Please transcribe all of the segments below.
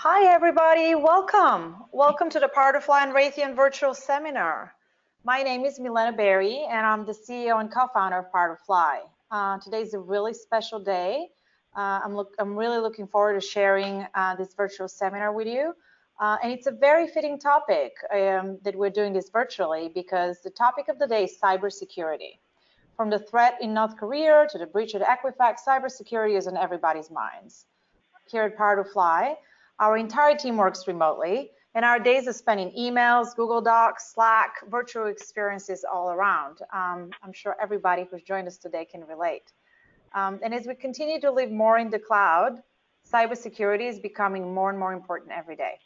Hi everybody, welcome. Welcome to the Power to Fly and Raytheon virtual seminar. My name is Milena Berry and I'm the CEO and co-founder of Power to Fly. Today is a really special day. I'm really looking forward to sharing this virtual seminar with you. And it's a very fitting topic that we're doing this virtually because the topic of the day is cybersecurity. From the threat in North Korea to the breach of Equifax, cybersecurity is on everybody's minds. Here at Power to Fly, our entire team works remotely, and our days are spent in emails, Google Docs, Slack, virtual experiences all around. I'm sure everybody who's joined us today can relate. And as we continue to live more in the cloud, cybersecurity is becoming more and more important every day.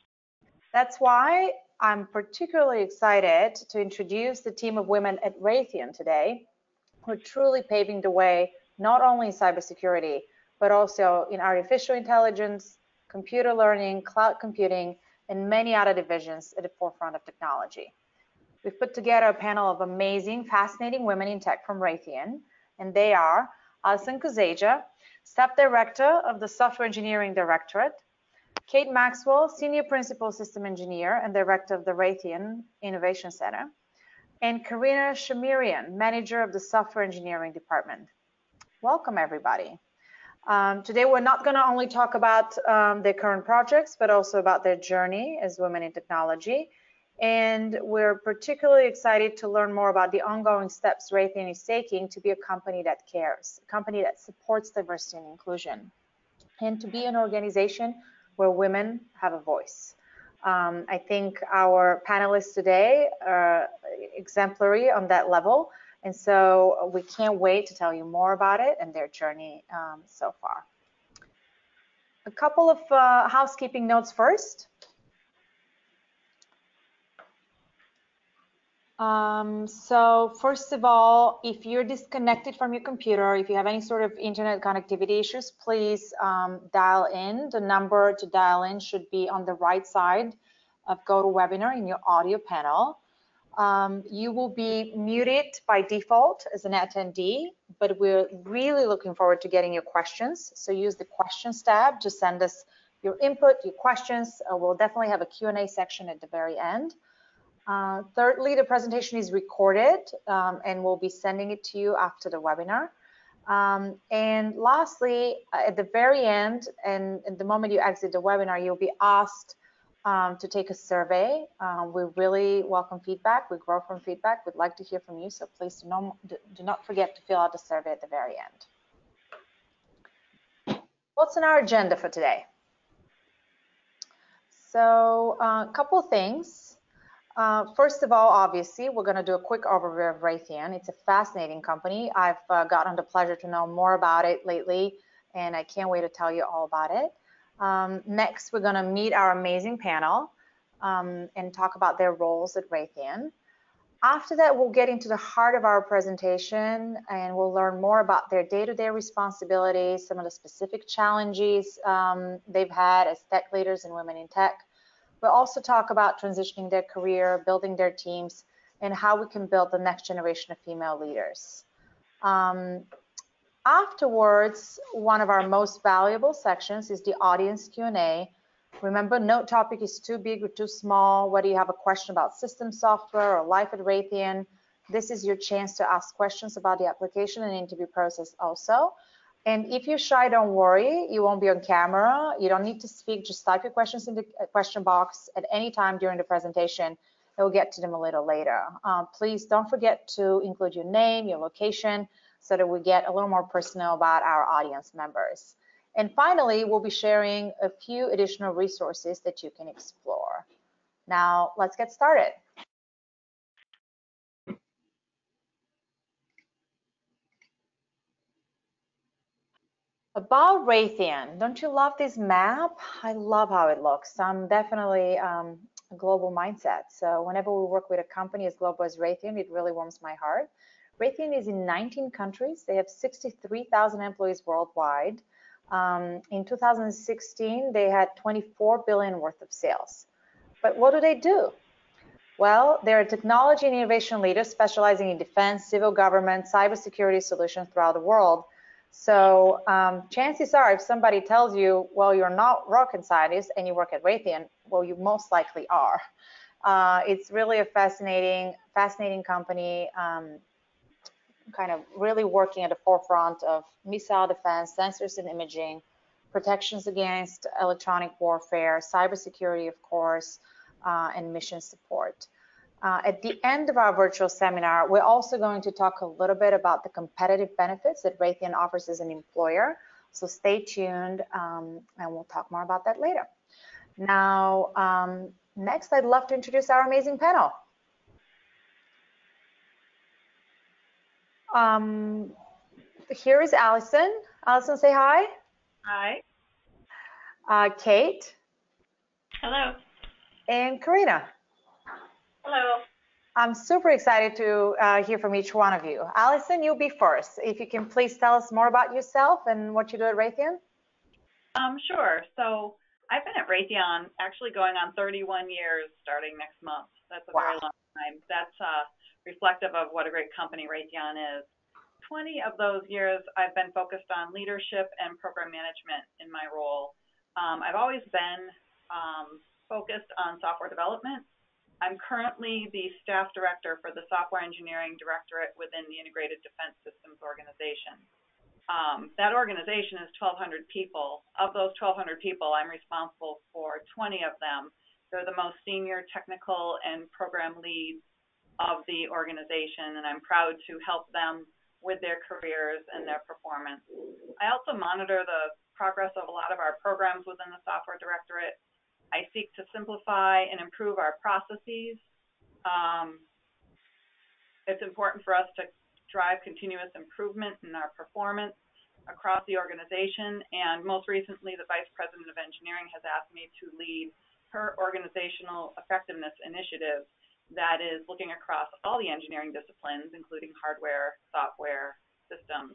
That's why I'm particularly excited to introduce the team of women at Raytheon today, who are truly paving the way, not only in cybersecurity, but also in artificial intelligence, computer learning, cloud computing, and many other divisions at the forefront of technology. We've put together a panel of amazing, fascinating women in tech from Raytheon, and they are Alison Kuzeja, Staff Director of the Software Engineering Directorate, Kate Maxwell, Senior Principal System Engineer and Director of the Raytheon Innovation Center, and Karina Shamirian, Manager of the Software Engineering Department. Welcome, everybody. Today, we're not going to only talk about their current projects, but also about their journey as women in technology. And we're particularly excited to learn more about the ongoing steps Raytheon is taking to be a company that cares, a company that supports diversity and inclusion, and to be an organization where women have a voice. I think our panelists today are exemplary on that level. And so we can't wait to tell you more about it and their journey so far. A couple of housekeeping notes first. So first of all, if you're disconnected from your computer, if you have any sort of internet connectivity issues, please dial in. The number to dial in should be on the right side of GoToWebinar in your audio panel. You will be muted by default as an attendee, but we're really looking forward to getting your questions. So use the questions tab to send us your input, your questions. We'll definitely have a Q&A section at the very end. Thirdly, the presentation is recorded and we'll be sending it to you after the webinar. And lastly, at the very end, and at the moment you exit the webinar, you'll be asked to take a survey. We really welcome feedback. We grow from feedback. We'd like to hear from you, so please do not forget to fill out the survey at the very end. What's on our agenda for today? So a couple of things. First of all, obviously, we're going to do a quick overview of Raytheon. It's a fascinating company. I've gotten the pleasure to know more about it lately, and I can't wait to tell you all about it. Next, we're going to meet our amazing panel and talk about their roles at Raytheon. After that, we'll get into the heart of our presentation and we'll learn more about their day-to-day responsibilities, some of the specific challenges they've had as tech leaders and women in tech. We'll also talk about transitioning their career, building their teams, and how we can build the next generation of female leaders. Afterwards, one of our most valuable sections is the audience Q&A. Remember, no topic is too big or too small. Whether you have a question about system software or life at Raytheon, this is your chance to ask questions about the application and interview process also. And if you're shy, don't worry, you won't be on camera. You don't need to speak, just type your questions in the question box at any time during the presentation. And we'll get to them a little later. Please don't forget to include your name, your location, so that we get a little more personal about our audience members. And finally, we'll be sharing a few additional resources that you can explore. Now, let's get started. About Raytheon, don't you love this map? I love how it looks. I'm definitely a global mindset. So whenever we work with a company as global as Raytheon, it really warms my heart. Raytheon is in 19 countries. They have 63,000 employees worldwide. In 2016, they had 24 billion worth of sales. But what do? Well, they're a technology and innovation leader specializing in defense, civil government, cybersecurity solutions throughout the world. So chances are, if somebody tells you, well, you're not rocket scientist and you work at Raytheon, well, you most likely are. It's really a fascinating company, kind of really working at the forefront of missile defense, sensors and imaging, protections against electronic warfare, cybersecurity, of course, and mission support. At the end of our virtual seminar, we're also going to talk a little bit about the competitive benefits that Raytheon offers as an employer. So stay tuned, and we'll talk more about that later. Now, next, I'd love to introduce our amazing panel. Here is Allison. Allison, say hi. Hi. Kate. Hello. And Karina. Hello. I'm super excited to hear from each one of you. Allison, you'll be first. If you can please tell us more about yourself and what you do at Raytheon. Sure. So I've been at Raytheon actually going on 31 years starting next month. That's a very long time. That's reflective of what a great company Raytheon is. 20 of those years I've been focused on leadership and program management in my role. I've always been focused on software development. I'm currently the staff director for the Software Engineering Directorate within the Integrated Defense Systems Organization. That organization is 1,200 people. Of those 1,200 people, I'm responsible for 20 of them. They're the most senior technical and program leads of the organization, and I'm proud to help them with their careers and their performance. I also monitor the progress of a lot of our programs within the Software Directorate. I seek to simplify and improve our processes. It's important for us to drive continuous improvement in our performance across the organization, and most recently, the Vice President of Engineering has asked me to lead her organizational effectiveness initiative that is looking across all the engineering disciplines, including hardware, software, systems,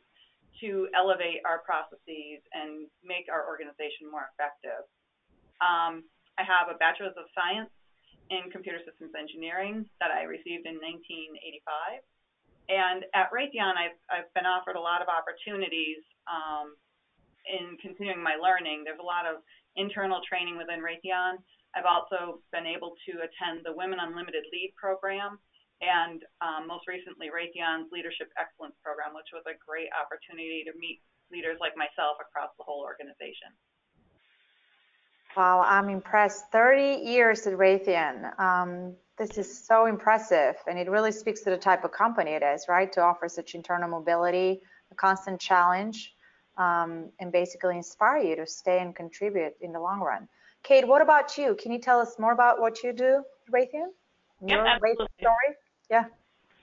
to elevate our processes and make our organization more effective. I have a Bachelor's of Science in Computer Systems Engineering that I received in 1985. And at Raytheon, I've been offered a lot of opportunities in continuing my learning. There's a lot of internal training within Raytheon. I've also been able to attend the Women Unlimited Lead program and most recently Raytheon's Leadership Excellence program, which was a great opportunity to meet leaders like myself across the whole organization. Wow, I'm impressed. 30 years at Raytheon. This is so impressive, and it really speaks to the type of company it is, right? To offer such internal mobility, a constant challenge, and basically inspire you to stay and contribute in the long run. Kate, what about you? Can you tell us more about what you do at Raytheon? Your Raytheon story? Yeah.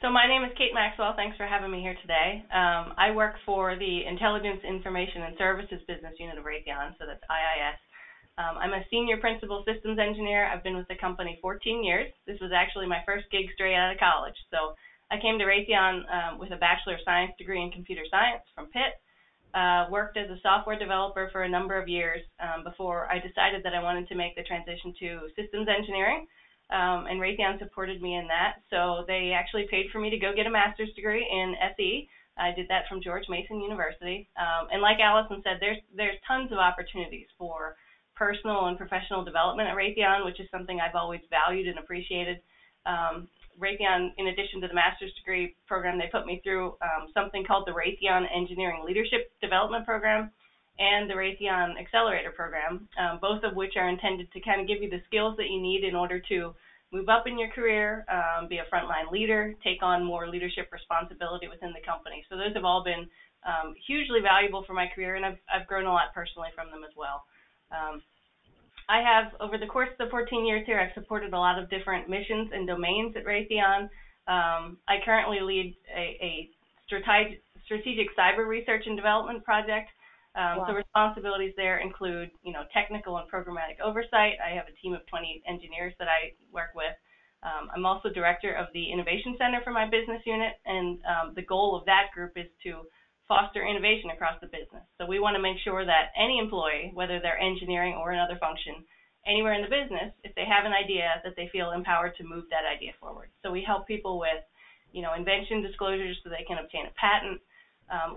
So my name is Kate Maxwell. Thanks for having me here today. I work for the Intelligence, Information, and Services Business Unit of Raytheon, so that's IIS. I'm a senior principal systems engineer. I've been with the company 14 years. This was actually my first gig straight out of college. So I came to Raytheon with a Bachelor of Science degree in computer science from Pitt. Worked as a software developer for a number of years before I decided that I wanted to make the transition to systems engineering, and Raytheon supported me in that. So they actually paid for me to go get a master's degree in SE. I did that from George Mason University. And like Allison said, there's tons of opportunities for personal and professional development at Raytheon, which is something I've always valued and appreciated. Raytheon, in addition to the master's degree program, they put me through something called the Raytheon Engineering Leadership Development Program and the Raytheon Accelerator Program, both of which are intended to kind of give you the skills that you need in order to move up in your career, be a frontline leader, take on more leadership responsibility within the company. So those have all been hugely valuable for my career, and I've grown a lot personally from them as well. I have, over the course of the 14 years here, I've supported a lot of different missions and domains at Raytheon. I currently lead a strategic cyber research and development project. So responsibilities there include, technical and programmatic oversight. I have a team of 20 engineers that I work with. I'm also director of the Innovation Center for my business unit, and the goal of that group is to foster innovation across the business. So we want to make sure that any employee, whether they're engineering or another function, anywhere in the business, if they have an idea, that they feel empowered to move that idea forward. So we help people with, invention disclosures so they can obtain a patent.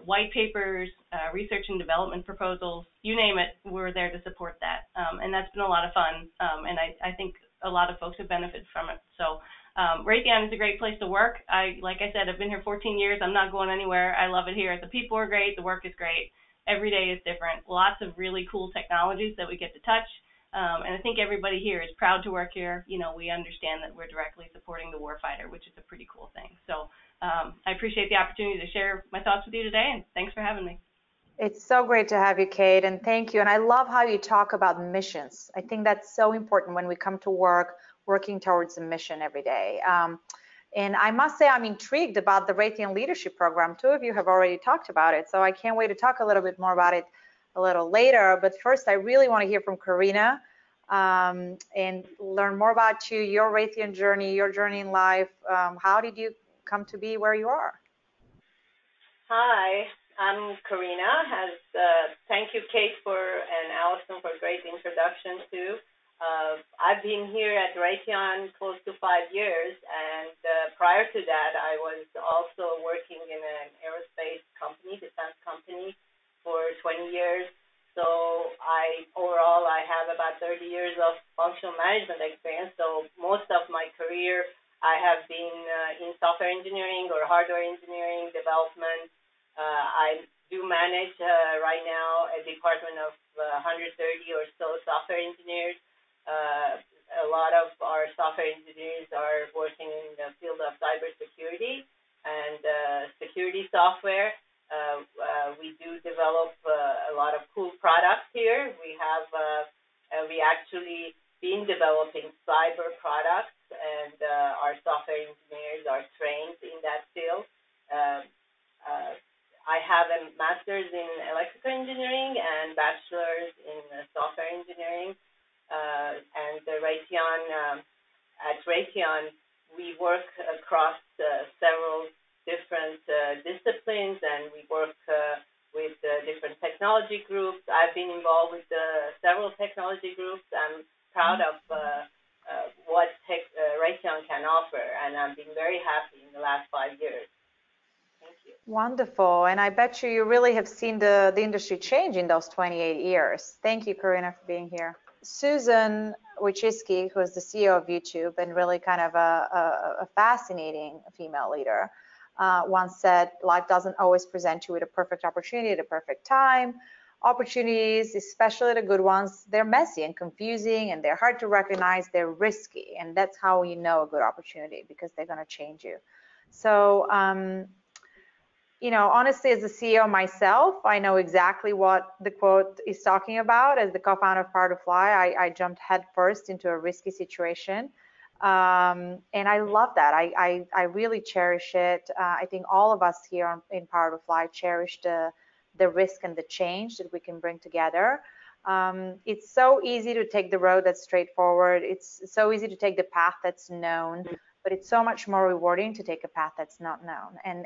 white papers, research and development proposals, you name it, we're there to support that. And that's been a lot of fun, and I think a lot of folks have benefited from it. So Raytheon is a great place to work. Like I said, I've been here 14 years. I'm not going anywhere. I love it here. The people are great. The work is great. Every day is different. Lots of really cool technologies that we get to touch. And I think everybody here is proud to work here. You know, we understand that we're directly supporting the warfighter, which is a pretty cool thing. So I appreciate the opportunity to share my thoughts with you today, and thanks for having me. It's so great to have you, Kate, and thank you. And I love how you talk about missions. I think that's so important when we come to work, working towards a mission every day. And I must say I'm intrigued about the Raytheon Leadership Program. Two of you have already talked about it, so I can't wait to talk a little bit more about it a little later. But first, I really want to hear from Karina and learn more about you, your Raytheon journey, your journey in life. How did you come to be where you are? Hi, I'm Karina. Thank you, Kate, and Allison for a great introduction too. I've been here at Raytheon close to 5 years, and prior to that, I was also working in an aerospace company, defense company, for 20 years. So overall, I have about 30 years of functional management experience. So most of my career, I have been in software engineering or hardware engineering development. I do manage right now a department of 130 or so software engineers. A lot of our software engineers are working in the field of cybersecurity and security software. We do develop a lot of cool products here. We actually been developing cyber products, and our software engineers are trained in that field. I have a master's in electrical engineering and bachelor's in software engineering. And at Raytheon, we work across several different disciplines, and we work with different technology groups. I've been involved with several technology groups. I'm proud of what Raytheon can offer, and I've been very happy in the last 5 years. Thank you. Wonderful. And I bet you really have seen the industry change in those 28 years. Thank you, Karina, for being here. Susan Wojcicki, who is the CEO of YouTube and really kind of a fascinating female leader, once said, life doesn't always present you with a perfect opportunity at a perfect time. Opportunities, especially the good ones, they're messy and confusing, and they're hard to recognize, they're risky. And that's how you know a good opportunity, because they're going to change you. So, you know, honestly, as the CEO myself, I know exactly what the quote is talking about. As the co-founder of Power to Fly, I jumped headfirst into a risky situation. And I love that. I really cherish it. I think all of us here in Power to Fly cherish the risk and the change that we can bring together. It's so easy to take the road that's straightforward. It's so easy to take the path that's known, but it's so much more rewarding to take a path that's not known. And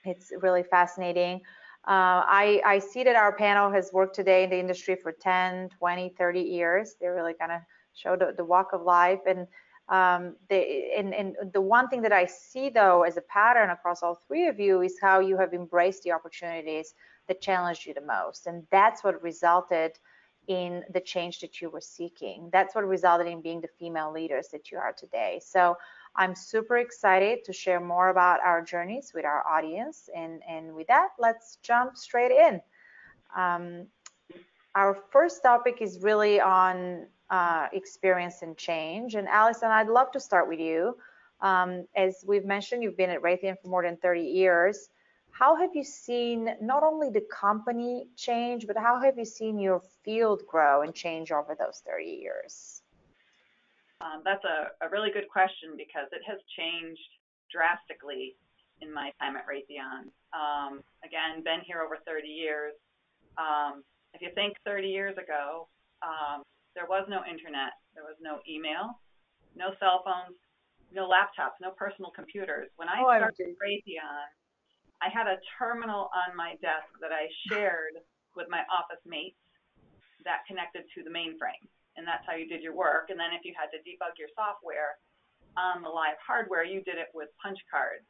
it's really fascinating. I see that our panel has worked today in the industry for 10, 20, 30 years. They're really kind of show the walk of life. And the one thing that I see, though, as a pattern across all three of you is how you have embraced the opportunities that challenged you the most. And that's what resulted in the change that you were seeking. That's what resulted in being the female leaders that you are today. So I'm super excited to share more about our journeys with our audience. And with that, let's jump straight in. Our first topic is really on experience and change. And Allison, I'd love to start with you. As we've mentioned, you've been at Raytheon for more than 30 years. How have you seen not only the company change, but how have you seen your field grow and change over those 30 years? That's a really good question, because it has changed drastically in my time at Raytheon. Again, been here over 30 years. If you think 30 years ago, there was no internet, there was no email, no cell phones, no laptops, no personal computers. When I started Raytheon, I had a terminal on my desk that I shared with my office mates that connected to the mainframe. And that's how you did your work. And then if you had to debug your software on the live hardware, you did it with punch cards.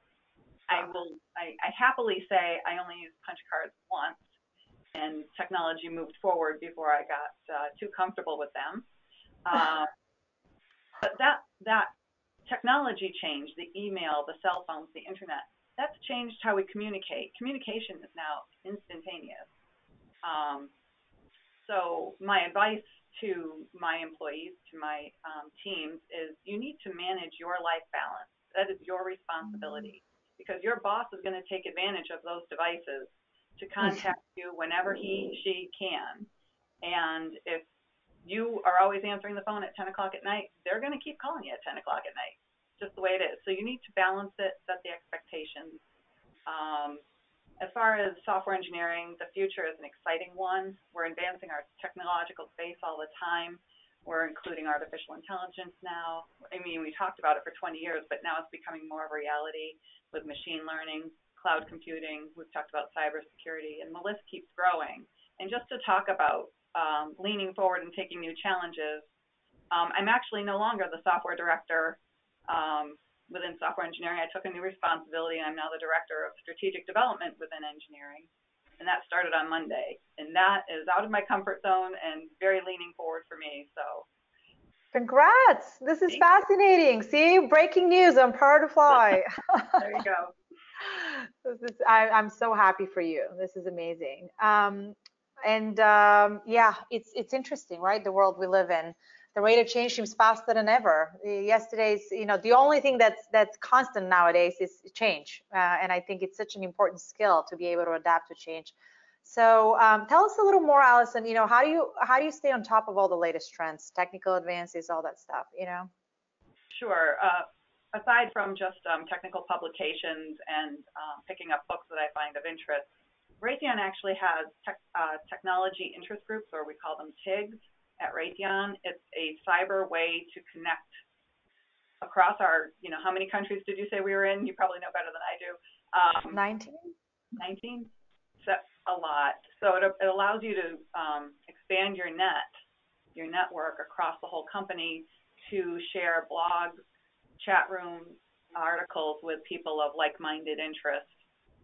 I happily say I only used punch cards once, and technology moved forward before I got too comfortable with them. But that technology change, the email, the cell phones, the internet, that's changed how we communicate. Communication is now instantaneous. So my advice to my employees, to my teams, is you need to manage your life balance. That is your responsibility, because your boss is going to take advantage of those devices to contact you whenever she can. And if you are always answering the phone at 10 o'clock at night, they're going to keep calling you at 10 o'clock at night, just the way it is. So you need to balance it, set the expectations. As far as software engineering, the future is an exciting one. We're advancing our technological space all the time. We're including artificial intelligence now. I mean, we talked about it for 20 years, but now it's becoming more of a reality with machine learning, cloud computing. We've talked about cybersecurity, and the list keeps growing. And just to talk about leaning forward and taking new challenges, I'm actually no longer the software director within software engineering. I took a new responsibility, and I'm now the director of strategic development within engineering. And that started on Monday. And that is out of my comfort zone and very leaning forward for me. So, congrats. This is fascinating. See, breaking news on Power to Fly. There you go. I'm so happy for you. This is amazing. Yeah, it's interesting, right? The world we live in. The rate of change seems faster than ever. Yesterday's, the only thing that's constant nowadays is change, and I think it's such an important skill to be able to adapt to change. So tell us a little more, Allison. How do you stay on top of all the latest trends, technical advances, all that stuff? Sure. Aside from just technical publications and picking up books that I find of interest, Raytheon actually has technology interest groups, or we call them TIGs. At Raytheon, it's a cyber way to connect across our, how many countries did you say we were in? You probably know better than I do. 19? 19? So a lot. So it allows you to expand your network across the whole company to share blogs, chat rooms, articles with people of like-minded interest.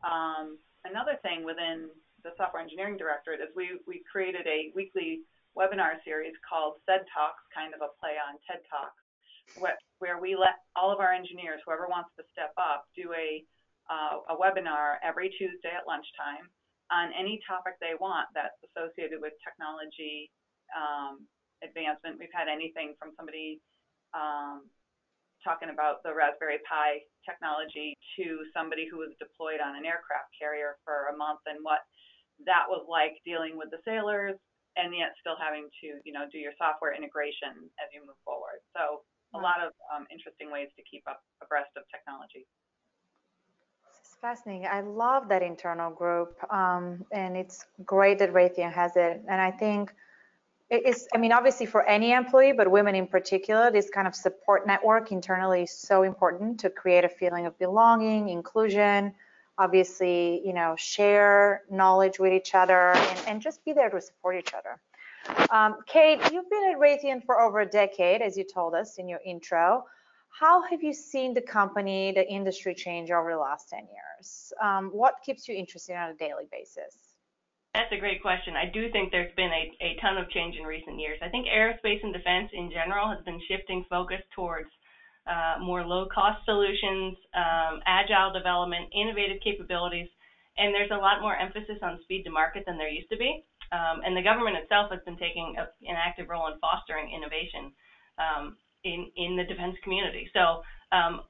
Another thing within the Software Engineering Directorate is we created a weekly webinar series called SED Talks, kind of a play on TED Talks, where we let all of our engineers, whoever wants to step up, do a webinar every Tuesday at lunchtime on any topic they want that's associated with technology advancement. We've had anything from somebody talking about the Raspberry Pi technology to somebody who was deployed on an aircraft carrier for a month and what that was like dealing with the sailors, and yet still having to, do your software integration as you move forward. So a lot of interesting ways to keep up abreast of technology. This is fascinating. I love that internal group, and it's great that Raytheon has it. And I think it's, obviously for any employee, but women in particular, this kind of support network internally is so important to create a feeling of belonging, inclusion, obviously, share knowledge with each other and just be there to support each other. Kate, you've been at Raytheon for over a decade, as you told us in your intro. How have you seen the company, the industry change over the last 10 years? What keeps you interested on a daily basis? That's a great question. I do think there's been a ton of change in recent years. I think aerospace and defense in general has been shifting focus towards more low-cost solutions, agile development, innovative capabilities, and there's a lot more emphasis on speed to market than there used to be. And the government itself has been taking an active role in fostering innovation in the defense community. So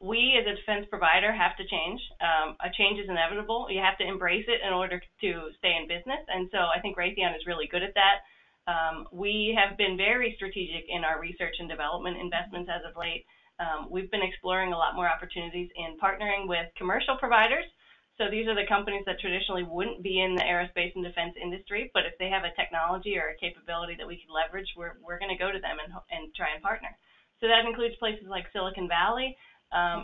we as a defense provider have to change. A change is inevitable. You have to embrace it in order to stay in business. And so I think Raytheon is really good at that. We have been very strategic in our research and development investments as of late. We've been exploring a lot more opportunities in partnering with commercial providers. So these are the companies that traditionally wouldn't be in the aerospace and defense industry, but if they have a technology or a capability that we can leverage, we're going to go to them and try and partner. So that includes places like Silicon Valley.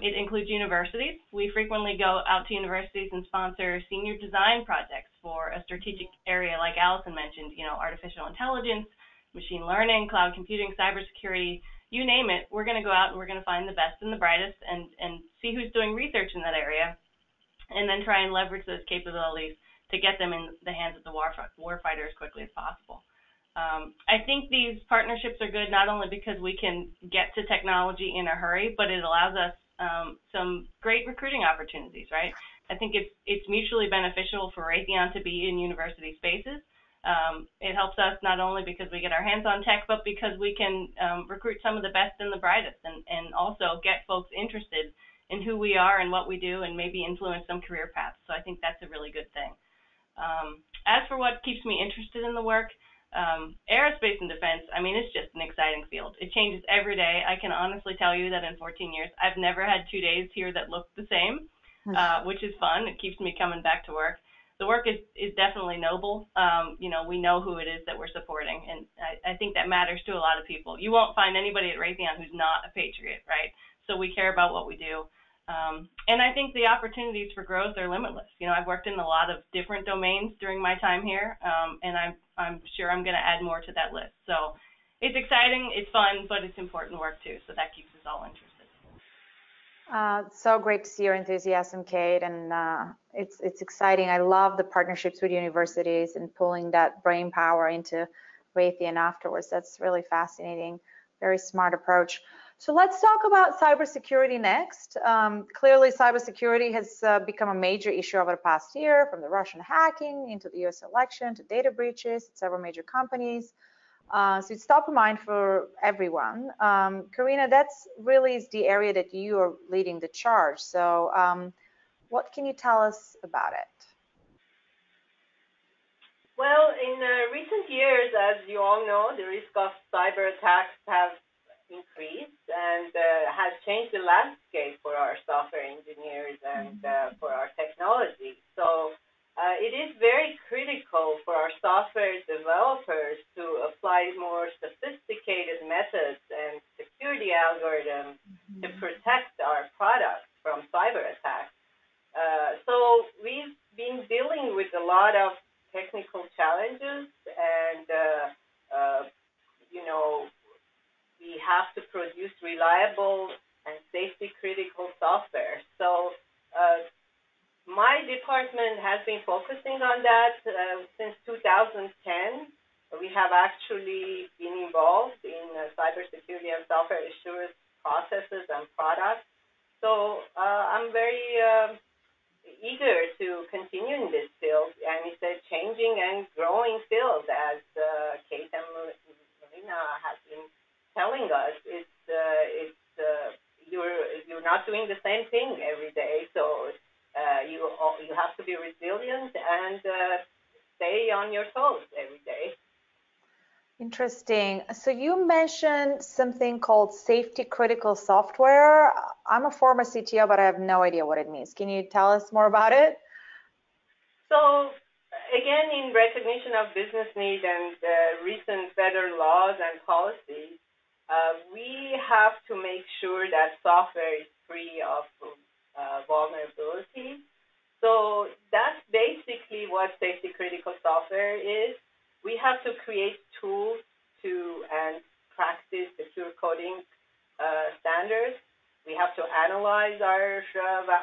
It includes universities. We frequently go out to universities and sponsor senior design projects for a strategic area like Allison mentioned, artificial intelligence, machine learning, cloud computing, cybersecurity, you name it. We're going to go out and we're going to find the best and the brightest and see who's doing research in that area and then try and leverage those capabilities to get them in the hands of the warfighter as quickly as possible. I think these partnerships are good not only because we can get to technology in a hurry, but it allows us some great recruiting opportunities, right? I think it's mutually beneficial for Raytheon to be in university spaces. It helps us not only because we get our hands on tech, but because we can recruit some of the best and the brightest, and also get folks interested in who we are and what we do, and maybe influence some career paths. So I think that's a really good thing. As for what keeps me interested in the work, aerospace and defense, I mean, it's just an exciting field. It changes every day. I can honestly tell you that in 14 years, I've never had 2 days here that look the same, which is fun. It keeps me coming back to work. The work is definitely noble. We know who it is that we're supporting, and I think that matters to a lot of people. You won't find anybody at Raytheon who's not a patriot, right? So we care about what we do. And I think the opportunities for growth are limitless. I've worked in a lot of different domains during my time here, and I'm sure I'm going to add more to that list. So it's exciting, it's fun, but it's important work too. So that keeps us all interested. So great to see your enthusiasm, Kate, and it's exciting. I love the partnerships with universities and pulling that brain power into Raytheon afterwards. That's really fascinating. Very smart approach. So let's talk about cybersecurity next. Clearly, cybersecurity has become a major issue over the past year, from the Russian hacking into the US election to data breaches at several major companies. So it's top of mind for everyone. Karina, that's really is the area that you are leading the charge. So what can you tell us about it? Well, in recent years, as you all know, the risk of cyber attacks have increased and has changed the landscape for our software engineers and for our technology. So it is very critical for our software developers to apply more sophisticated methods and security algorithms to protect our products from cyber attacks. So we've been dealing with a lot of technical challenges, and we have to produce reliable and safety-critical software. So my department has been focusing on that since 2010. We have actually been involved in cybersecurity and software assurance processes and products. So I'm very eager to continue in this field, and it's a changing and growing field, as Kate and Marina have been telling us. You're not doing the same thing every day, so you have to be resilient and stay on your toes every day. Interesting. So you mentioned something called safety critical software. I'm a former CTO, but I have no idea what it means. Can you tell us more about it? So again, in recognition of business need and recent federal laws and policies, we have to make sure that software is free of vulnerabilities. So that's basically what safety critical software is. We have to create tools and practice secure coding standards. We have to analyze our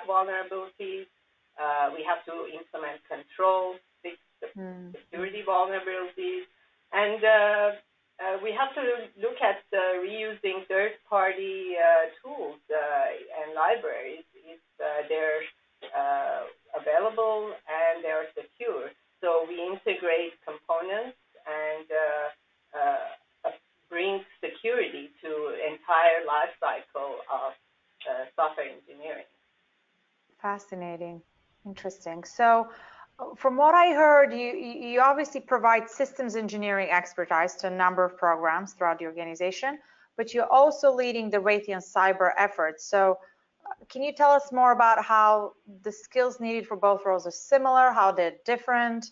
vulnerabilities. We have to implement controls, fix the security vulnerabilities, and we have to look at reusing third-party tools and libraries if they're available and they're secure. So we integrate components and bring security to entire life cycle of software engineering. Fascinating. Interesting. So from what I heard, you obviously provide systems engineering expertise to a number of programs throughout the organization, but you're also leading the Raytheon cyber efforts. So can you tell us more about how the skills needed for both roles are similar, how they're different?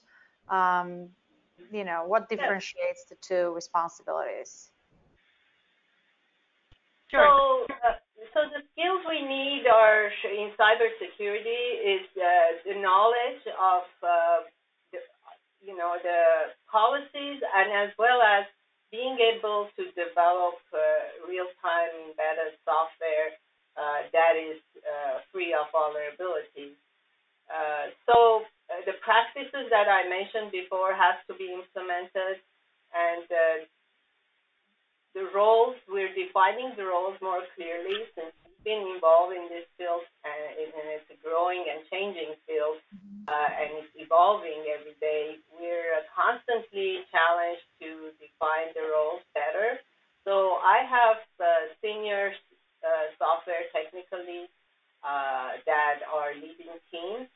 What differentiates the two responsibilities? Sure. So the skills we need are in cybersecurity is the knowledge of the policies, and as well as being able to develop real-time embedded software that is free of vulnerabilities. that I mentioned before has to be implemented, and the roles, we're defining the roles more clearly since we've been involved in this field, and it's a growing and changing field, and it's evolving every day. We're constantly challenged to define the roles better. So I have senior software technical leads that are leading teams.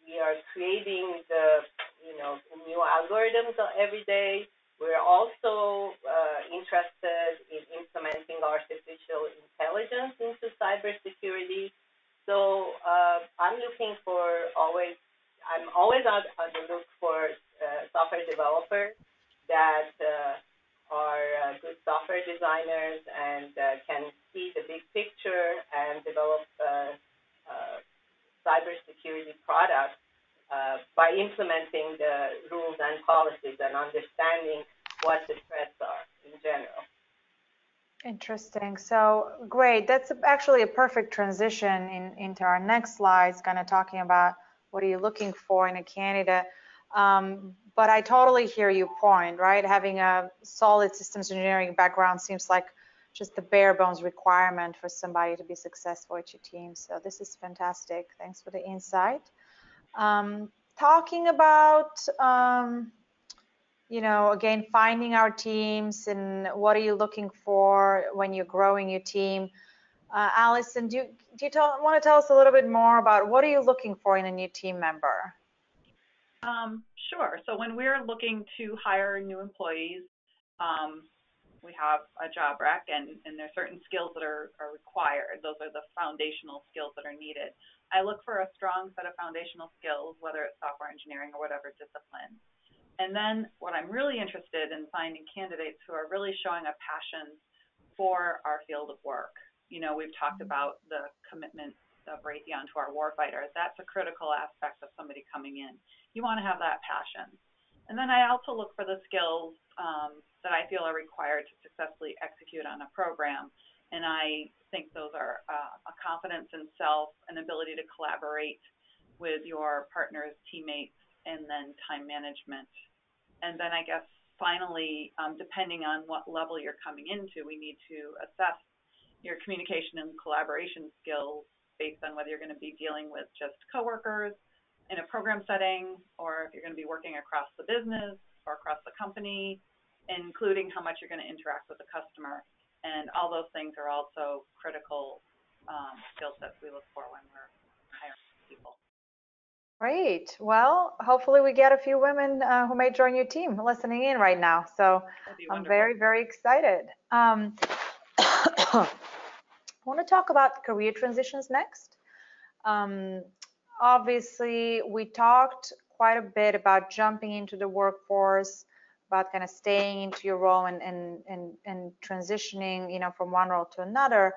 We are creating the new algorithms every day. We're also interested in implementing artificial intelligence into cybersecurity. So I'm always on the look for software developers that are good software designers and can see the big picture and develop cybersecurity products by implementing the rules and policies and understanding what the threats are in general. Interesting. So great. That's actually a perfect transition into our next slides, kind of talking about what are you looking for in a candidate. But I totally hear your point, right? Having a solid systems engineering background seems like just the bare bones requirement for somebody to be successful at your team. So this is fantastic. Thanks for the insight. Talking about, again, finding our teams and what are you looking for when you're growing your team. Allison, do you want to tell us a little bit more about what are you looking for in a new team member? Sure. So when we're looking to hire new employees, we have a job rec, and there are certain skills that are required. Those are the foundational skills that are needed. I look for a strong set of foundational skills, whether it's software engineering or whatever discipline. And then what I'm really interested in finding candidates who are really showing a passion for our field of work. We've talked about the commitment of Raytheon to our warfighters. That's a critical aspect of somebody coming in. You want to have that passion. And then I also look for the skills that I feel are required to successfully execute on a program. And I think those are a confidence in self, an ability to collaborate with your partners, teammates, and then time management. And then I guess finally, depending on what level you're coming into, we need to assess your communication and collaboration skills based on whether you're going to be dealing with just coworkers in a program setting, or if you're going to be working across the business or across the company, including how much you're going to interact with the customer. And all those things are also critical skill sets we look for when we're hiring people. Great. Well, hopefully we get a few women who may join your team listening in right now. So I'm very, very excited. I want to talk about career transitions next. Obviously, we talked quite a bit about jumping into the workforce, about kind of staying into your role and transitioning, from one role to another.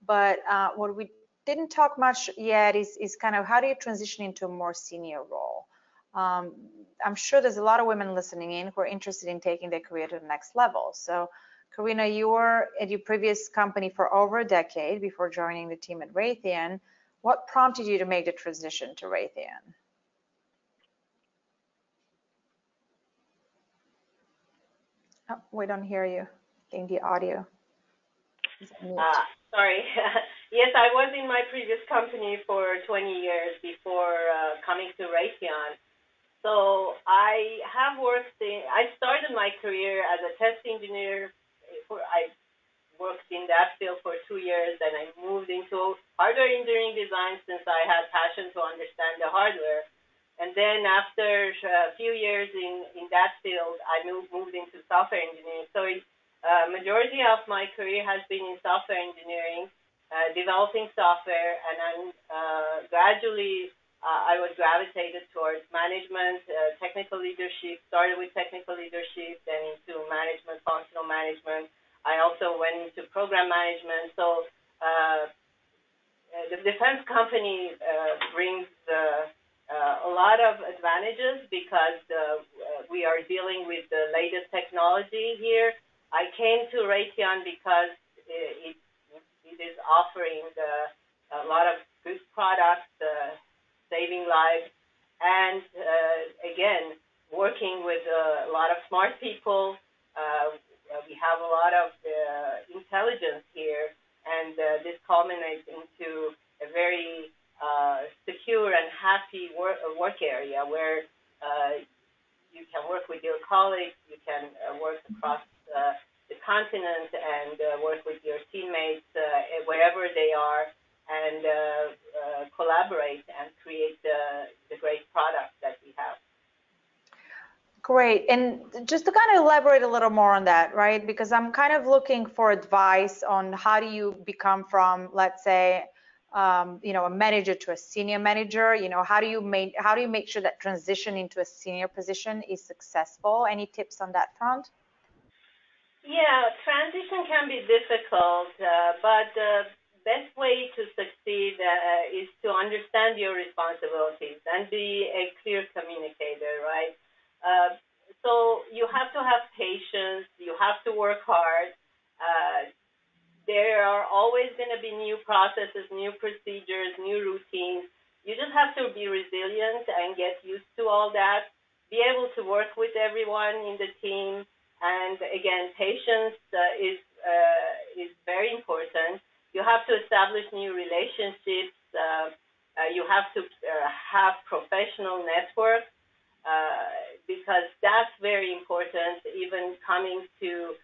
But what we didn't talk much yet is kind of how do you transition into a more senior role? I'm sure there's a lot of women listening in who are interested in taking their career to the next level. So Karina, you were at your previous company for over a decade before joining the team at Raytheon. What prompted you to make the transition to Raytheon? Oh, we don't hear you. I think the audio is on mute. Sorry. Yes, I was in my previous company for 20 years before coming to Raytheon. So I started my career as a test engineer. I worked in that field for 2 years, and I moved into hardware engineering design since I had passion to understand the hardware. And then after a few years in that field, I moved into software engineering. So majority of my career has been in software engineering, developing software, and then gradually I was gravitated towards management, technical leadership, started with technical leadership, then into management, functional management. I also went into program management. So the defense company brings a lot of advantages because we are dealing with the latest technology here. I came to Raytheon because it is offering a lot of good products, saving lives, and again, working with a lot of smart people. We have a lot of intelligence here, and this culminates into a very secure and happy work area where you can work with your colleagues, you can work across the continent and work with your teammates wherever they are, and collaborate and create the great product that we have. Great. And just to kind of elaborate a little more on that, right? Because I'm kind of looking for advice on how do you become from, let's say, a manager to a senior manager. How do you make sure that transition into a senior position is successful? Any tips on that front? Yeah, transition can be difficult, but the best way to succeed is to understand your responsibilities and be a clear communicator, right? So you have to have patience. You have to work hard. There are always going to be new processes, new procedures, new routines. You just have to be resilient and get used to all that. Be able to work with everyone in the team. And again, patience is very important. You have to establish new relationships. You have to have professional networks. Because that's very important. Even coming to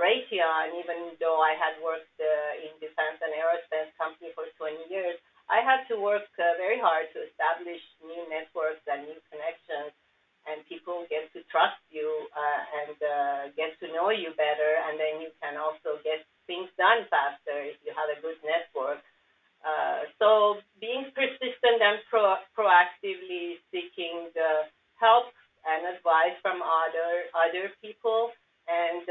Raytheon, even though I had worked in defense and aerospace company for 20 years, I had to work very hard to establish new networks and new connections, and people get to trust you and get to know you better, and then you can also get things done faster if you have a good network. So being persistent and proactively seeking help and advice from other people, and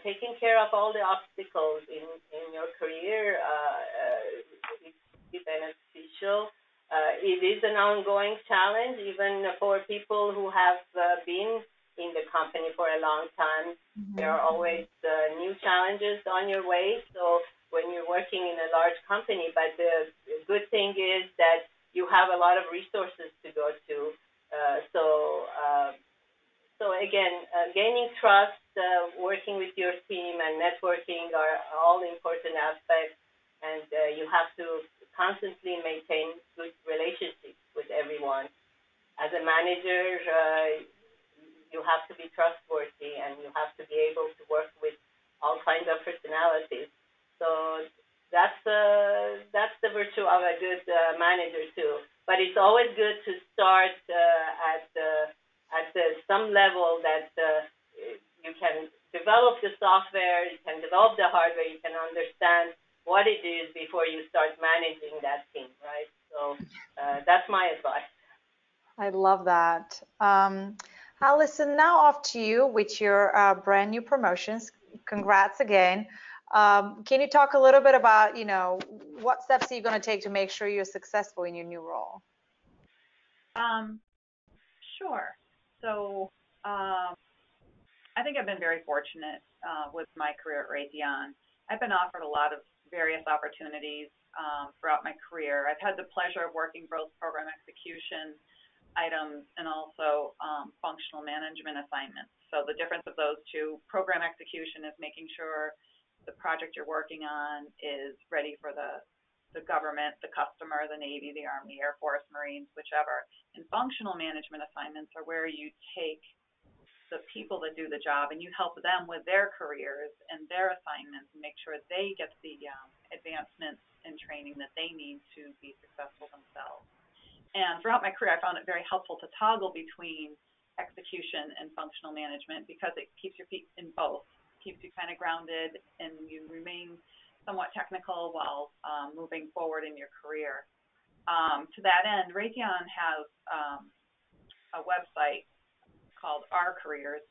taking care of all the obstacles in your career is beneficial. It is an ongoing challenge, even for people who have been in the company for a long time. Mm-hmm. There are always new challenges on your way. So when you're working in a large company, but the good thing is that you have a lot of resources to go to. So again, gaining trust, working with your team, and networking are all important aspects, and you have to constantly maintain good relationships with everyone. As a manager, you have to be trustworthy, and you have to be able to work with all kinds of personalities. So that's the virtue of a good manager too. But it's always good to start at some level that you can develop the software, you can develop the hardware, you can understand what it is before you start managing that team, right? So that's my advice. I love that. Allison, now off to you with your brand new promotions. Congrats again. Can you talk a little bit about, what steps are you going to take to make sure you're successful in your new role? Sure. So I think I've been very fortunate with my career at Raytheon. I've been offered a lot of various opportunities throughout my career. I've had the pleasure of working both program execution items and also functional management assignments. So the difference of those two, program execution is making sure the project you're working on is ready for the government, the customer, the Navy, the Army, Air Force, Marines, whichever. And functional management assignments are where you take the people that do the job and you help them with their careers and their assignments and make sure they get the advancements and training that they need to be successful themselves. And throughout my career, I found it very helpful to toggle between execution and functional management because it keeps your feet in both, keeps you kind of grounded, and you remain somewhat technical while moving forward in your career. To that end, Raytheon has a website called Our Careers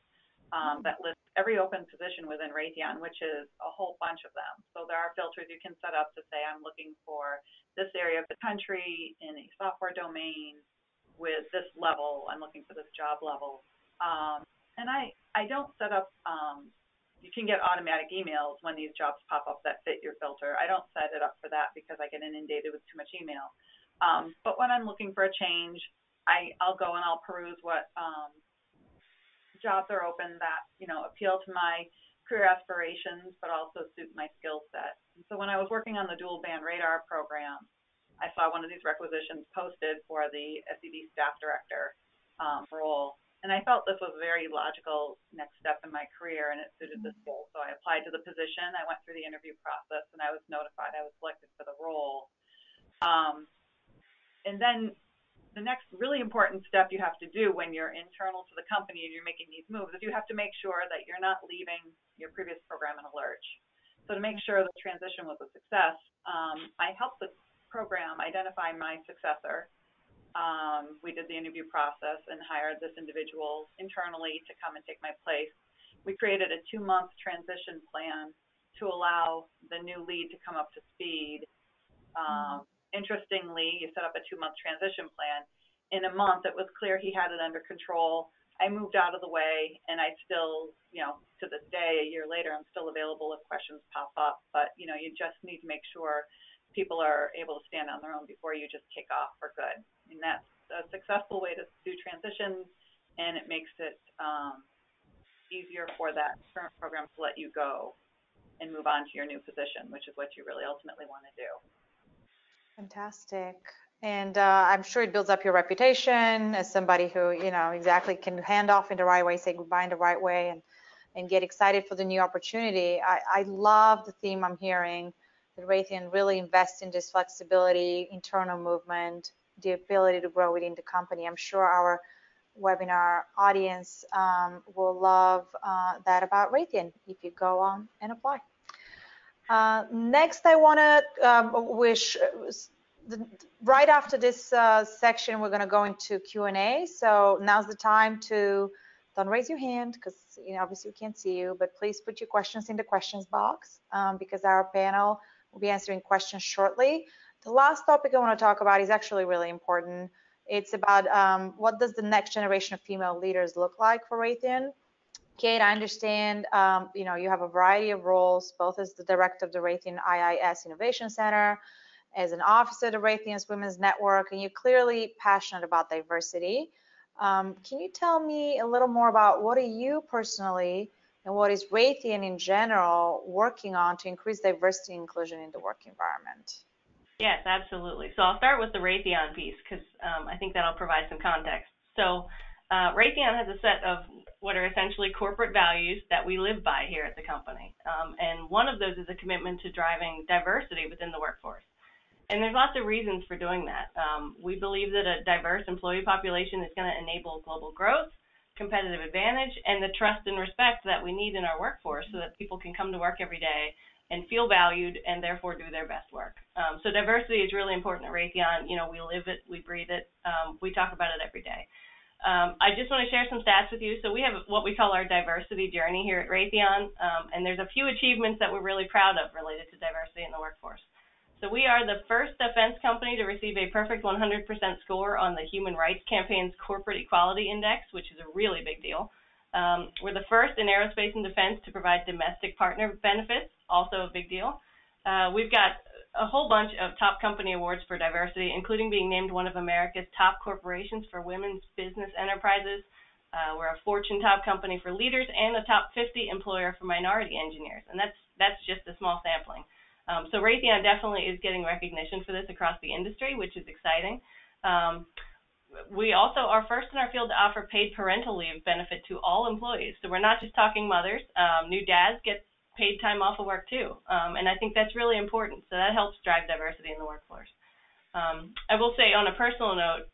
that lists every open position within Raytheon, which is a whole bunch of them. So there are filters you can set up to say, I'm looking for this area of the country in a software domain with this level. I'm looking for this job level. And I don't set up, you can get automatic emails when these jobs pop up that fit your filter. I don't set it up for that because I get inundated with too much email. But when I'm looking for a change, I'll go and I'll peruse what jobs are open that, appeal to my career aspirations, but also suit my skill set. And so when I was working on the dual band radar program, I saw one of these requisitions posted for the SED staff director role. And I felt this was a very logical next step in my career, and it suited the skills. So I applied to the position. I went through the interview process, and I was notified I was selected for the role. And then the next really important step you have to do when you're internal to the company and you're making these moves is you have to make sure that you're not leaving your previous program in a lurch. So to make sure the transition was a success, I helped the program identify my successor. We did the interview process and hired this individual internally to come and take my place. We created a 2-month transition plan to allow the new lead to come up to speed. Interestingly, you set up a 2-month transition plan. In a month, it was clear he had it under control. I moved out of the way, and I still, to this day, a year later, I'm still available if questions pop up. But, you just need to make sure people are able to stand on their own before you just kick off for good. And that's a successful way to do transitions, and it makes it easier for that current program to let you go and move on to your new position, which is what you really ultimately want to do. Fantastic. And I'm sure it builds up your reputation as somebody who, exactly can hand off in the right way, say goodbye in the right way, and get excited for the new opportunity. I love the theme I'm hearing, that Raytheon really invests in this flexibility, internal movement, the ability to grow within the company. I'm sure our webinar audience will love that about Raytheon if you go on and apply. Next, I want to right after this section, we're going to go into Q&A. So now's the time to, don't raise your hand because obviously we can't see you, but please put your questions in the questions box because our panel will be answering questions shortly. The last topic I want to talk about is actually really important. It's about what does the next generation of female leaders look like for Raytheon. Kate, I understand, you have a variety of roles, both as the director of the Raytheon IIS Innovation Center, as an officer of the Raytheon's Women's Network, and you're clearly passionate about diversity. Can you tell me a little more about what are you personally and what is Raytheon in general working on to increase diversity and inclusion in the work environment? Yes, absolutely. So I'll start with the Raytheon piece because I think that'll provide some context. So Raytheon has a set of what are essentially corporate values that we live by here at the company. And one of those is a commitment to driving diversity within the workforce. And there's lots of reasons for doing that. We believe that a diverse employee population is going to enable global growth, competitive advantage, and the trust and respect that we need in our workforce so that people can come to work every day and feel valued and therefore do their best work. So diversity is really important at Raytheon. We live it, we breathe it, we talk about it every day. I just want to share some stats with you. So we have what we call our diversity journey here at Raytheon, and there's a few achievements that we're really proud of related to diversity in the workforce. So we are the first defense company to receive a perfect 100% score on the Human Rights Campaign's Corporate Equality Index, which is a really big deal. We're the first in aerospace and defense to provide domestic partner benefits, also a big deal. We've got a whole bunch of top company awards for diversity, including being named one of America's top corporations for women's business enterprises. We're a Fortune top company for leaders and a top 50 employer for minority engineers, and that's just a small sampling. So Raytheon definitely is getting recognition for this across the industry, which is exciting. We also are first in our field to offer paid parental leave benefit to all employees. So we're not just talking mothers. New dads get paid time off of work too. And I think that's really important. So that helps drive diversity in the workforce. I will say on a personal note,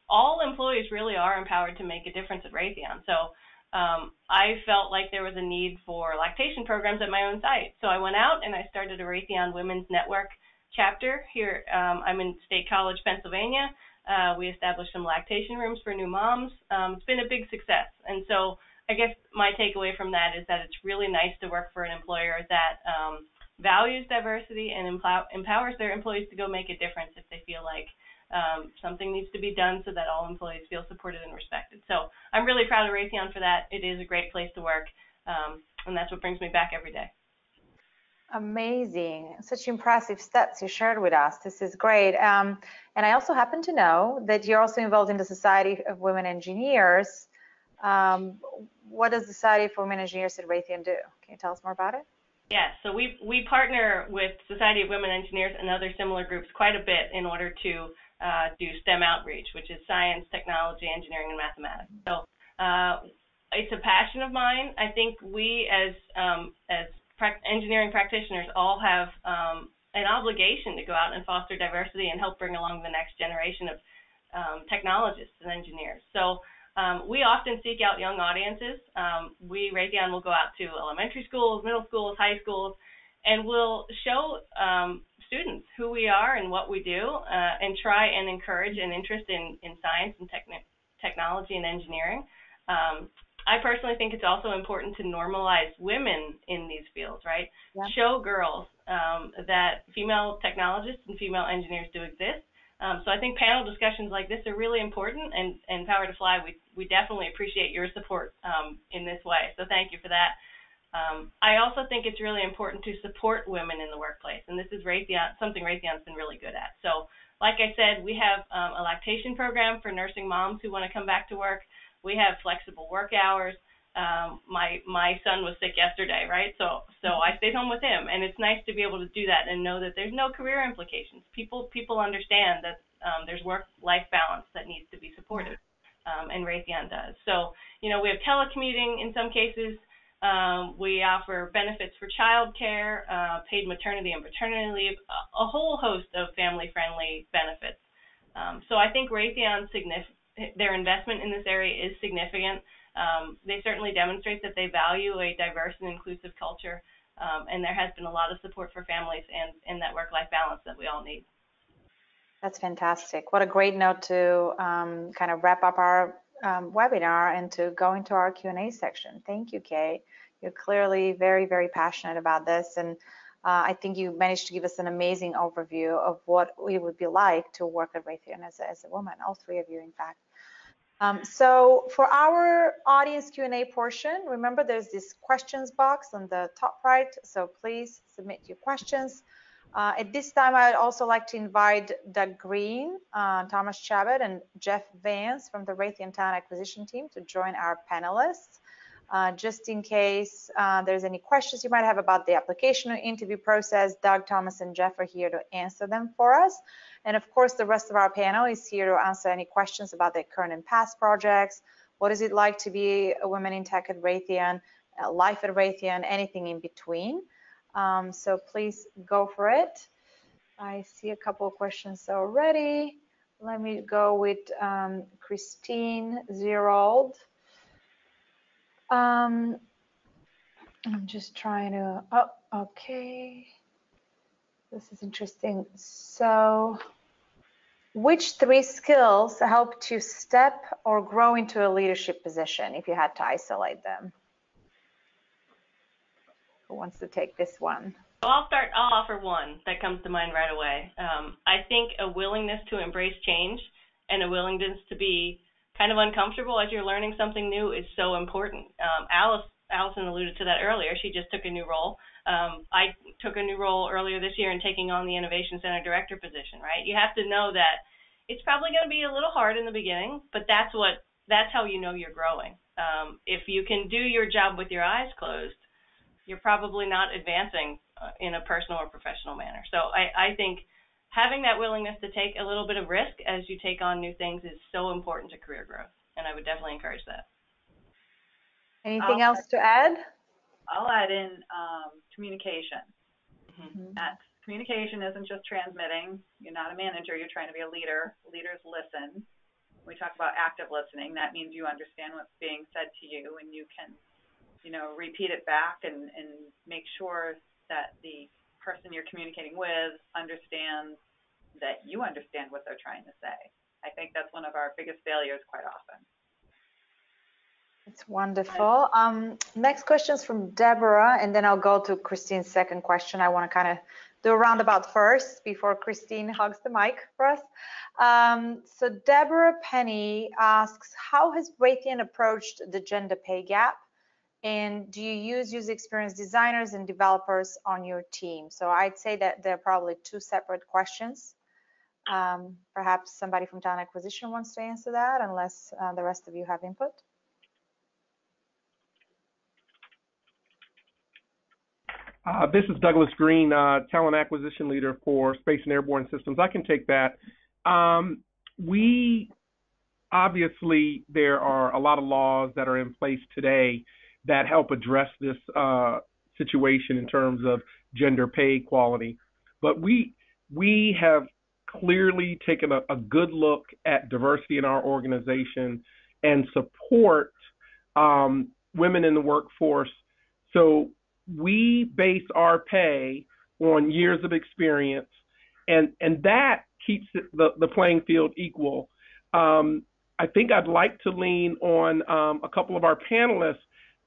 all employees really are empowered to make a difference at Raytheon. So I felt like there was a need for lactation programs at my own site. So I went out and I started a Raytheon Women's Network chapter here. I'm in State College, Pennsylvania. We established some lactation rooms for new moms. It's been a big success. And so I guess my takeaway from that is that it's really nice to work for an employer that values diversity and empowers their employees to go make a difference if they feel like something needs to be done so that all employees feel supported and respected. So I'm really proud of Raytheon for that. It is a great place to work, and that's what brings me back every day. Amazing. Such impressive steps you shared with us. This is great. And I also happen to know that you're also involved in the Society of Women Engineers. What does the Society for Women Engineers at Raytheon do? Can you tell us more about it? Yeah, so we partner with Society of Women Engineers and other similar groups quite a bit in order to do STEM outreach, which is science, technology, engineering, and mathematics. So it's a passion of mine. I think we as engineering practitioners all have an obligation to go out and foster diversity and help bring along the next generation of technologists and engineers. So we often seek out young audiences. Raytheon will go out to elementary schools, middle schools, high schools, and we'll show students who we are and what we do, and try and encourage an interest in science and technology and engineering. I personally think it's also important to normalize women in these fields, right? Yeah. Show girls that female technologists and female engineers do exist. So I think panel discussions like this are really important, and Power to Fly, we definitely appreciate your support in this way. So thank you for that. I also think it's really important to support women in the workplace, and this is something Raytheon's been really good at. So like I said, we have a lactation program for nursing moms who want to come back to work. We have flexible work hours. My son was sick yesterday, right? So I stayed home with him, and it's nice to be able to do that and know that there's no career implications. People understand that there's work-life balance that needs to be supported, and Raytheon does. So, we have telecommuting in some cases. We offer benefits for childcare, paid maternity and paternity leave, a whole host of family-friendly benefits. So I think Raytheon's their investment in this area is significant. They certainly demonstrate that they value a diverse and inclusive culture, and there has been a lot of support for families and that work-life balance that we all need. That's fantastic. What a great note to kind of wrap up our webinar and to go into our Q&A section. Thank you, Kate. You're clearly very, very passionate about this, and I think you managed to give us an amazing overview of what it would be like to work at Raytheon as a woman, all three of you, in fact. So for our audience Q&A portion, remember there's this questions box on the top right, so please submit your questions. At this time, I'd also like to invite Doug Green, Thomas Chabot, and Jeff Vance from the Raytheon Talent Acquisition team to join our panelists. Just in case there's any questions you might have about the application or interview process, Doug, Thomas, and Jeff are here to answer them for us. And of course, the rest of our panel is here to answer any questions about their current and past projects. What is it like to be a woman in tech at Raytheon, life at Raytheon, anything in between. So please go for it. I see a couple of questions already. Let me go with Christine Zerold. I'm just trying to, oh, okay. This is interesting. So, which three skills helped you step or grow into a leadership position if you had to isolate them? Who wants to take this one? So I'll offer one that comes to mind right away. I think a willingness to embrace change and a willingness to be kind of uncomfortable as you're learning something new is so important. Allison alluded to that earlier. She just took a new role. I took a new role earlier this year in taking on the Innovation Center Director position, right? You have to know that it's probably going to be a little hard in the beginning, but that's how you know you're growing. If you can do your job with your eyes closed, you're probably not advancing in a personal or professional manner. So I think having that willingness to take a little bit of risk as you take on new things is so important to career growth, and I would definitely encourage that. Anything else to add? I'll add in communication. Mm-hmm. Communication isn't just transmitting. You're not a manager, you're trying to be a leader. Leaders listen. We talk about active listening. That means you understand what's being said to you, and you can, repeat it back and make sure that the person you're communicating with understands that you understand what they're trying to say. I think that's one of our biggest failures quite often. It's wonderful. Next question is from Deborah, and then I'll go to Christine's second question. I want to kind of do a roundabout first before Christine hugs the mic for us. So Deborah Penny asks, how has Raytheon approached the gender pay gap? And do you use user experience designers and developers on your team? So I'd say that they're probably two separate questions. Perhaps somebody from talent acquisition wants to answer that, unless the rest of you have input. This is Douglas Green, talent acquisition leader for Space and Airborne Systems. I can take that. Obviously, there are a lot of laws that are in place today that help address this situation in terms of gender pay equality. But we have clearly taken a good look at diversity in our organization and support women in the workforce. So we base our pay on years of experience, and that keeps the playing field equal. I think I'd like to lean on a couple of our panelists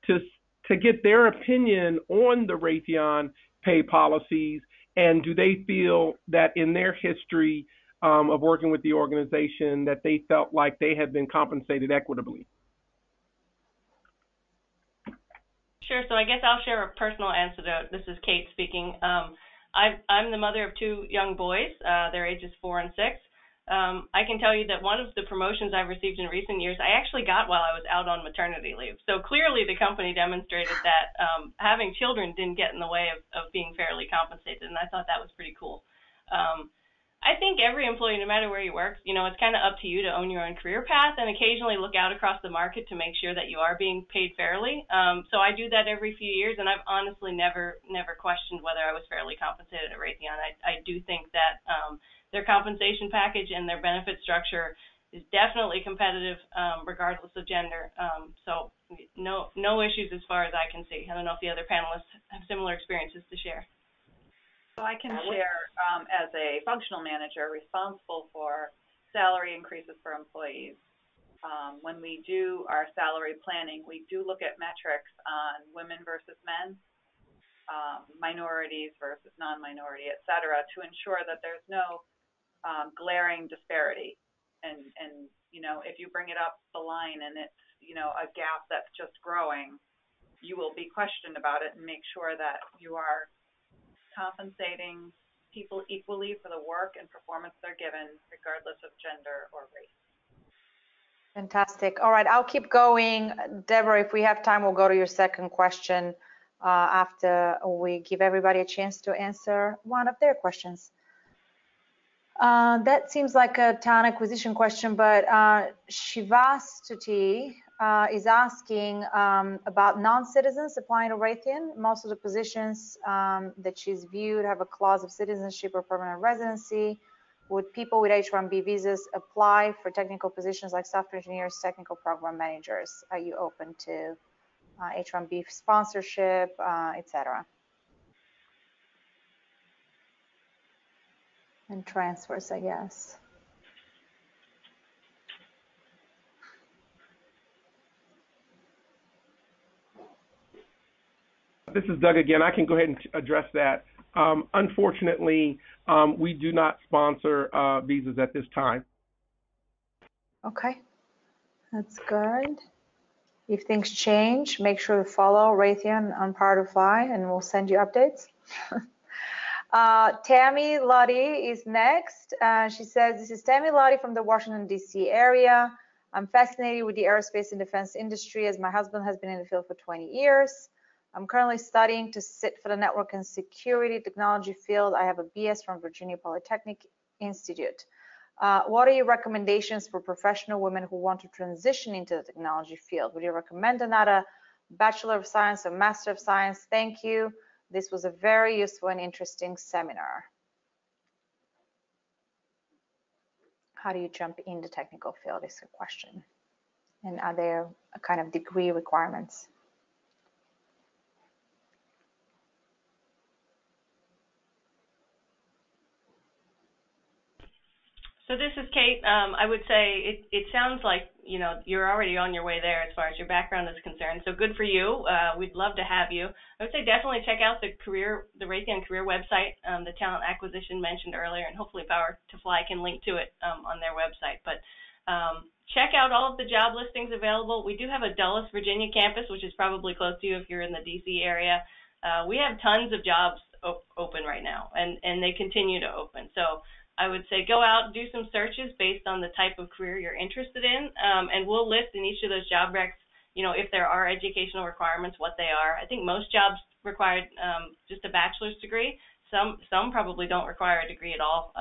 to get their opinion on the Raytheon pay policies, and do they feel that in their history of working with the organization that they felt like they had been compensated equitably? Sure. So I guess I'll share a personal anecdote. This is Kate speaking. I'm the mother of two young boys. Their ages 4 and 6. I can tell you that one of the promotions I've received in recent years, I actually got while I was out on maternity leave. So clearly the company demonstrated that having children didn't get in the way of being fairly compensated, and I thought that was pretty cool. I think every employee, no matter where you work, it's kind of up to you to own your own career path and occasionally look out across the market to make sure that you are being paid fairly. So I do that every few years, and I've honestly never questioned whether I was fairly compensated at Raytheon. I do think that their compensation package and their benefit structure is definitely competitive, regardless of gender. So no issues as far as I can see. I don't know if the other panelists have similar experiences to share. So I can share, as a functional manager responsible for salary increases for employees. When we do our salary planning, we do look at metrics on women versus men, minorities versus non-minority, et cetera, to ensure that there's no glaring disparity. And if you bring it up the line and it's, a gap that's just growing, you will be questioned about it and make sure that you are compensating people equally for the work and performance they're given, regardless of gender or race. Fantastic. All right, I'll keep going. Deborah, if we have time, we'll go to your second question after we give everybody a chance to answer one of their questions. That seems like a talent acquisition question, but Shivastuti is asking about non-citizens applying to Raytheon. Most of the positions that she's viewed have a clause of citizenship or permanent residency. Would people with H-1B visas apply for technical positions like software engineers, technical program managers? Are you open to H-1B sponsorship, etc.? And transfers, I guess. This is Doug again. I can go ahead and address that. Unfortunately, we do not sponsor visas at this time. Okay, that's good. If things change, make sure to follow Raytheon on Power to Fly, and we'll send you updates. Tammy Lottie is next. She says, this is Tammy Lottie from the Washington, D.C. area. I'm fascinated with the aerospace and defense industry as my husband has been in the field for 20 years. I'm currently studying to sit for the network and security technology field. I have a BS from Virginia Polytechnic Institute. What are your recommendations for professional women who want to transition into the technology field? Would you recommend another Bachelor of Science or Master of Science? Thank you. This was a very useful and interesting seminar. How do you jump in the technical field is a question. And are there a kind of degree requirements? So this is Kate. I would say it sounds like, you're already on your way there as far as your background is concerned. So good for you. We'd love to have you. I would say definitely check out the Raytheon career website, the talent acquisition mentioned earlier, and hopefully Power to Fly can link to it on their website. But check out all of the job listings available. We do have a Dulles, Virginia campus, which is probably close to you if you're in the DC area. We have tons of jobs open right now, and they continue to open. So I would say go out, do some searches based on the type of career you're interested in, and we'll list in each of those job recs, if there are educational requirements, what they are. I think most jobs require just a bachelor's degree. Some probably don't require a degree at all.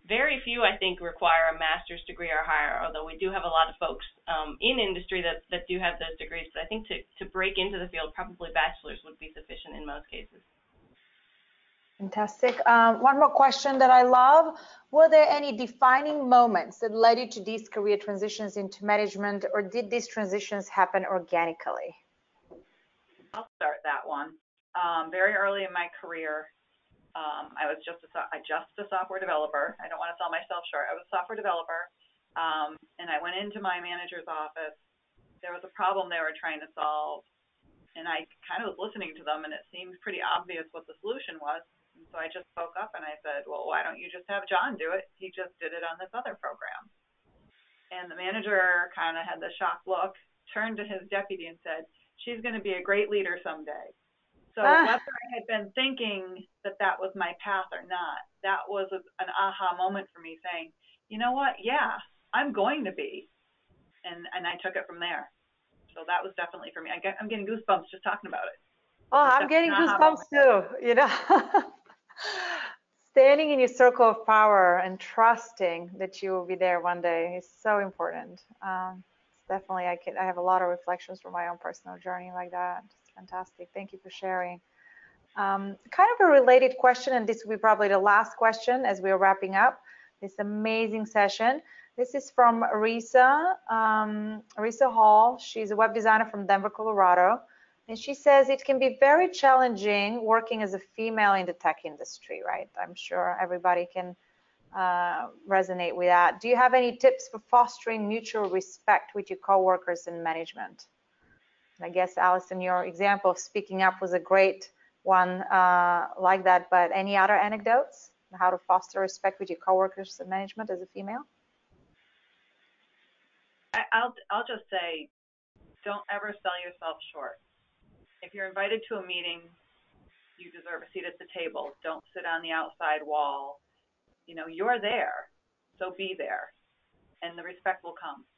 Very few, I think, require a master's degree or higher, although we do have a lot of folks in industry that do have those degrees. But I think to break into the field, probably bachelor's would be sufficient in most cases. Fantastic. One more question that I love. Were there any defining moments that led you to these career transitions into management, or did these transitions happen organically? I'll start that one. Very early in my career, I was just a software developer. I don't want to sell myself short. I was a software developer, and I went into my manager's office. There was a problem they were trying to solve, and I kind of was listening to them, and it seemed pretty obvious what the solution was. And so I just spoke up and I said, well, why don't you just have John do it? He just did it on this other program. And the manager kind of had the shocked look, turned to his deputy and said, she's going to be a great leader someday. So whether I had been thinking that was my path or not, that was an aha moment for me saying, you know what? Yeah, I'm going to be. And I took it from there. So that was definitely for me. I'm getting goosebumps just talking about it. Oh, I'm getting goosebumps too, Standing in your circle of power and trusting that you will be there one day is so important. It's definitely, I have a lot of reflections from my own personal journey like that. It's fantastic. Thank you for sharing. Kind of a related question, and this will be probably the last question as we're wrapping up this amazing session. This is from Risa Hall. She's a web designer from Denver, Colorado. And she says it can be very challenging working as a female in the tech industry, right? I'm sure everybody can resonate with that. Do you have any tips for fostering mutual respect with your coworkers and management? And I guess, Allison, your example of speaking up was a great one like that, but any other anecdotes on how to foster respect with your coworkers and management as a female? I'll just say, don't ever sell yourself short. If you're invited to a meeting, you deserve a seat at the table. Don't sit on the outside wall. You're there, so be there, and the respect will come.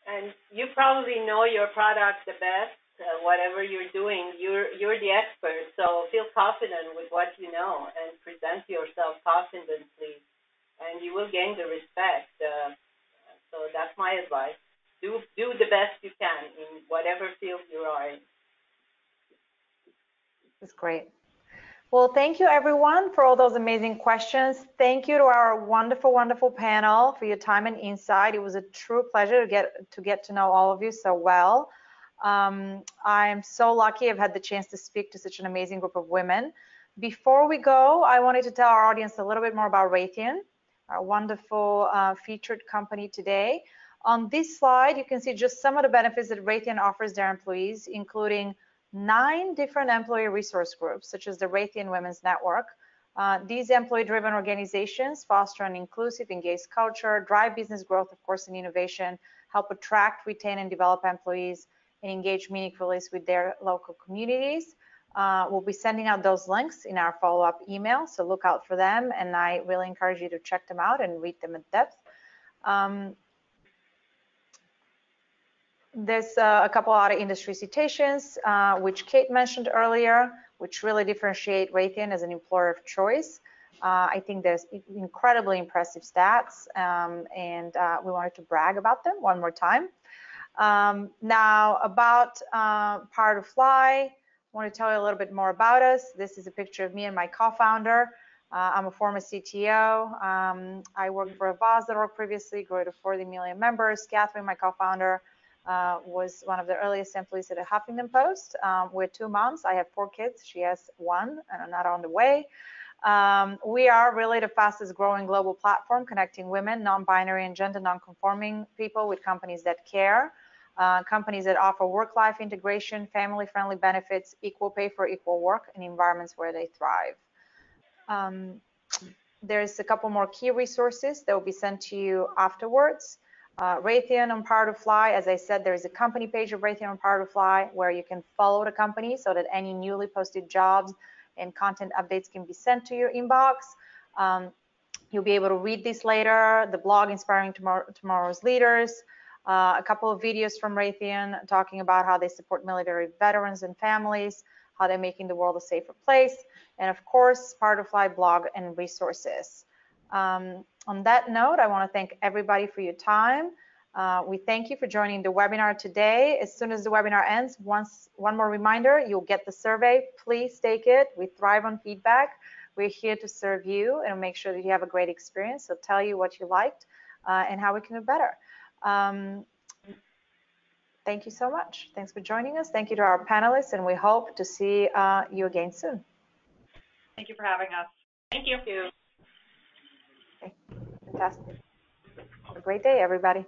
And you probably know your product the best. Whatever you're doing, you're the expert. So feel confident with what you know and present yourself confidently, and you will gain the respect. So that's my advice. Do the best you can in whatever field you are in. That's great. Well, thank you everyone for all those amazing questions. Thank you to our wonderful, wonderful panel for your time and insight. It was a true pleasure to get to know all of you so well. I'm so lucky I've had the chance to speak to such an amazing group of women. Before we go, I wanted to tell our audience a little bit more about Raytheon, our wonderful featured company today. On this slide, you can see just some of the benefits that Raytheon offers their employees, including 9 different employee resource groups, such as the Raytheon Women's Network. These employee-driven organizations foster an inclusive, engaged culture, drive business growth, of course, and innovation, help attract, retain, and develop employees, and engage meaningfully with their local communities. We'll be sending out those links in our follow-up email, so look out for them, and I really encourage you to check them out and read them in depth. There's a couple other industry citations, which Kate mentioned earlier, which really differentiate Raytheon as an employer of choice. I think there's incredibly impressive stats, and we wanted to brag about them one more time. Now, about Power to Fly, I want to tell you a little bit more about us. This is a picture of me and my co-founder. I'm a former CTO. I worked for Avaz.org previously, grew to 40 million members. Catherine, my co-founder, was one of the earliest employees at the Huffington Post. We're 2 moms. I have 4 kids. She has 1 and another on the way. We are really the fastest growing global platform connecting women, non-binary and gender non-conforming people with companies that care, companies that offer work-life integration, family-friendly benefits, equal pay for equal work, and environments where they thrive. There's a couple more key resources that will be sent to you afterwards. Raytheon on Power to Fly, as I said, there's a company page of Raytheon on Power to Fly where you can follow the company so that any newly posted jobs and content updates can be sent to your inbox. You'll be able to read these later, the blog Inspiring Tomorrow's Leaders, a couple of videos from Raytheon talking about how they support military veterans and families, how they're making the world a safer place, and of course, Power to Fly blog and resources. On that note, I want to thank everybody for your time. We thank you for joining the webinar today. As soon as the webinar ends, one more reminder, you'll get the survey. Please take it. We thrive on feedback. We're here to serve you and make sure that you have a great experience. So tell you what you liked and how we can do better. Thank you so much. Thanks for joining us. Thank you to our panelists, and we hope to see you again soon. Thank you for having us. Thank you. Okay. Fantastic. Have a great day, everybody.